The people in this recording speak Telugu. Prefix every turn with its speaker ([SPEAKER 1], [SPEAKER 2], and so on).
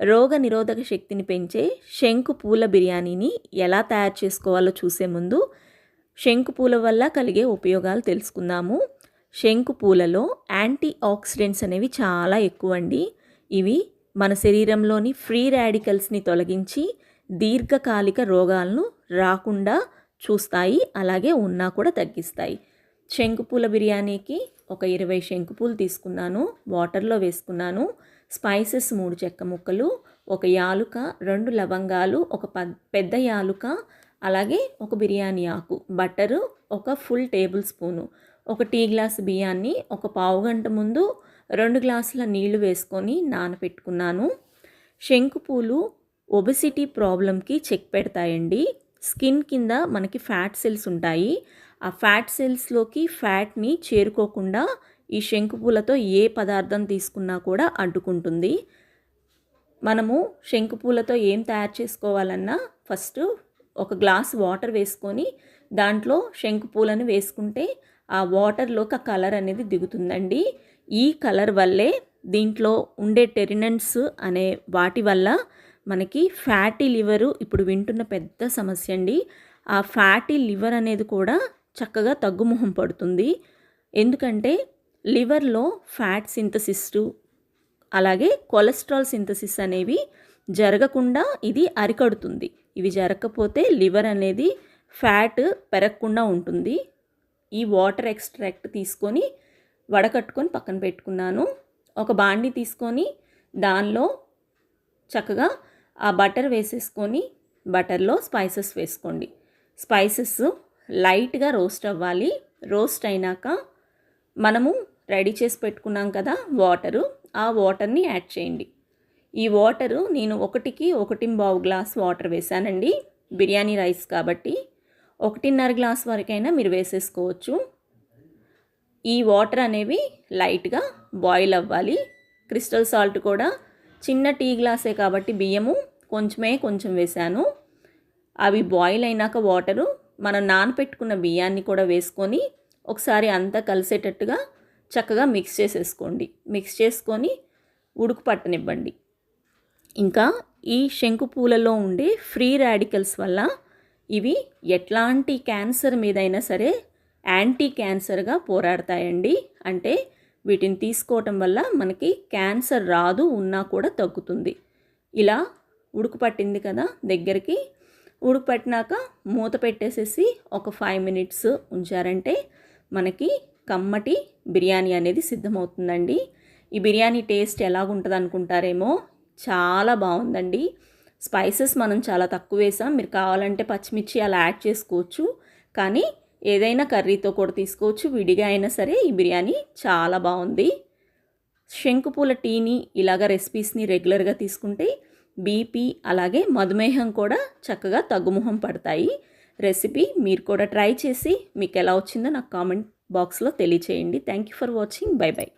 [SPEAKER 1] రోగ నిరోధక శక్తిని పెంచే శంకు పూల బిర్యానీని ఎలా తయారు చేసుకోవాలో చూసే ముందు శంకు పూల వల్ల కలిగే ఉపయోగాలు తెలుసుకుందాము. శంకు పూలలో యాంటీ ఆక్సిడెంట్స్ అనేవి చాలా ఎక్కువ అండి. ఇవి మన శరీరంలోని ఫ్రీ రాడికల్స్ని తొలగించి దీర్ఘకాలిక రోగాలను రాకుండా చూస్తాయి, అలాగే ఉన్నా కూడా తగ్గిస్తాయి. శంకుపూల బిర్యానీకి ఒక 20 శంకుపూలు తీసుకున్నాను, వాటర్లో వేసుకున్నాను. స్పైసెస్ 3 చెక్క ముక్కలు, ఒక యాలుక, 2 లవంగాలు, ఒక పెద్ద యాలుక, అలాగే ఒక బిర్యానీ ఆకు, బటరు ఒక ఫుల్ టేబుల్ స్పూను, ఒక టీ గ్లాస్ బియ్యాన్ని ఒక పావు గంట ముందు 2 గ్లాసుల నీళ్లు వేసుకొని నానబెట్టుకున్నాను. శంకుపూలు ఒబెసిటీ ప్రాబ్లంకి చెక్ పెడతాయండి. స్కిన్ కింద మనకి ఫ్యాట్ సెల్స్ ఉంటాయి. ఆ ఫ్యాట్ సెల్స్లోకి ఫ్యాట్ని చేరుకోకుండా ఈ శంకుపూలతో ఏ పదార్థం తీసుకున్నా కూడా అడ్డుకుంటుంది. మనము శంకుపూలతో ఏం తయారు చేసుకోవాలన్నా ఫస్ట్ ఒక గ్లాస్ వాటర్ వేసుకొని దాంట్లో శంకుపూలను వేసుకుంటే ఆ వాటర్లోకి ఆ కలర్ అనేది దిగుతుందండి. ఈ కలర్ వల్లే దీంట్లో ఉండే టెరినెంట్స్ అనే వాటి వల్ల మనకి ఫ్యాటీ లివరు ఇప్పుడు వింటున్న పెద్ద సమస్య అండి. ఆ ఫ్యాటీ లివర్ అనేది కూడా చక్కగా తగ్గుముఖం పడుతుంది. ఎందుకంటే లివర్లో ఫ్యాట్ సింథసిస్ అలాగే కొలెస్ట్రాల్ సింథసిస్ అనేవి జరగకుండా ఇది అరికడుతుంది. ఇవి జరగకపోతే లివర్ అనేది ఫ్యాట్ పెరగకుండా ఉంటుంది. ఈ వాటర్ ఎక్స్ట్రాక్ట్ తీసుకొని వడకట్టుకొని పక్కన పెట్టుకున్నాను. ఒక బాండి తీసుకొని దానిలో చక్కగా ఆ బటర్ వేసేసుకొని బటర్లో స్పైసెస్ వేసుకోండి. స్పైసెస్ లైట్గా రోస్ట్ అవ్వాలి. రోస్ట్ అయినాక మనము రెడీ చేసి పెట్టుకున్నాం కదా వాటరు, ఆ వాటర్ని యాడ్ చేయండి. ఈ వాటరు నేను 1కి 1.25 గ్లాస్ వాటర్ వేసానండి. బిర్యానీ రైస్ కాబట్టి 1.5 గ్లాస్ వరకైనా మీరు వేసేసుకోవచ్చు. ఈ వాటర్ అనేవి లైట్గా బాయిల్ అవ్వాలి. క్రిస్టల్ సాల్ట్ కూడా చిన్న టీ గ్లాసే కాబట్టి బియ్యము కొంచెం వేసాను. అవి బాయిల్ అయినాక వాటరు మనం నానపెట్టుకున్న బియ్యాన్ని కూడా వేసుకొని ఒకసారి అంతా కలిసేటట్టుగా చక్కగా మిక్స్ చేసేసుకోండి. మిక్స్ చేసుకొని ఉడుకు పట్టనివ్వండి. ఇంకా ఈ శంకుపూలలో ఉండే ఫ్రీ రాడికల్స్ వల్ల ఇవి ఎట్లాంటి క్యాన్సర్ మీదైనా సరే యాంటీ క్యాన్సర్గా పోరాడతాయండి. అంటే వీటిని తీసుకోవటం వల్ల మనకి క్యాన్సర్ రాదు, ఉన్నా కూడా తగ్గుతుంది. ఇలా ఉడుకు పట్టింది కదా దగ్గరికి, ఉడుకు పట్టినాక మూత పెట్టేసేసి ఒక 5 మినిట్స్ ఉంచారంటే మనకి కమ్మటి బిర్యానీ అనేది సిద్ధమవుతుందండి. ఈ బిర్యానీ టేస్ట్ ఎలాగుంటుంది అనుకుంటారేమో, చాలా బాగుందండి. స్పైసెస్ మనం చాలా తక్కువ వేసాం. మీరు కావాలంటే పచ్చిమిర్చి అలా యాడ్ చేసుకోవచ్చు, కానీ ఏదైనా కర్రీతో కూడా తీసుకోవచ్చు, విడిగా అయినా సరే. ఈ బిర్యానీ చాలా బాగుంది. శంకుపూల టీని ఇలాగ రెసిపీస్ని రెగ్యులర్గా తీసుకుంటే బీపీ అలాగే మధుమేహం కూడా చక్కగా తగ్గుముఖం పడతాయి. రెసిపీ మీరు కూడా ట్రై చేసి మీకు ఎలా వచ్చిందో నాకు కామెంట్ బాక్స్లో తెలియచేయండి. Thank you for watching. By by.